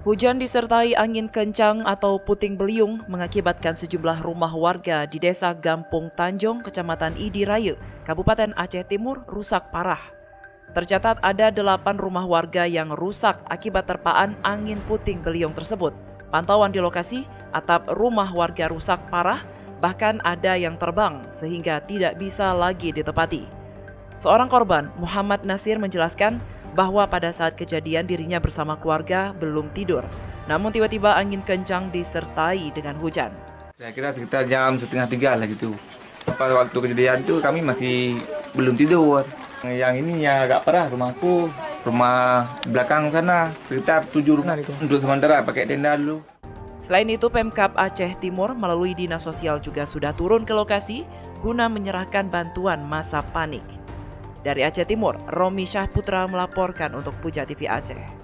Hujan disertai angin kencang atau puting beliung mengakibatkan sejumlah rumah warga di Desa Gampung Tanjung, Kecamatan Idi Raya, Kabupaten Aceh Timur rusak parah. Tercatat ada 8 rumah warga yang rusak akibat terpaan angin puting beliung tersebut. Pantauan di lokasi, atap rumah warga rusak parah, bahkan ada yang terbang sehingga tidak bisa lagi ditepati. Seorang korban, Muhammad Nasir, menjelaskan bahwa pada saat kejadian dirinya bersama keluarga belum tidur. Namun tiba-tiba angin kencang disertai dengan hujan. Saya kira sekitar jam 2:30 lah gitu. Pada waktu kejadian itu kami masih belum tidur. Yang ini ya agak parah rumahku, rumah belakang sana, sekitar 7 rumah gitu. Untuk sementara pakai tenda dulu. Selain itu, Pemkab Aceh Timur melalui Dinas Sosial juga sudah turun ke lokasi guna menyerahkan bantuan masa panik. Dari Aceh Timur, Romi Syahputra melaporkan untuk Puja TV Aceh.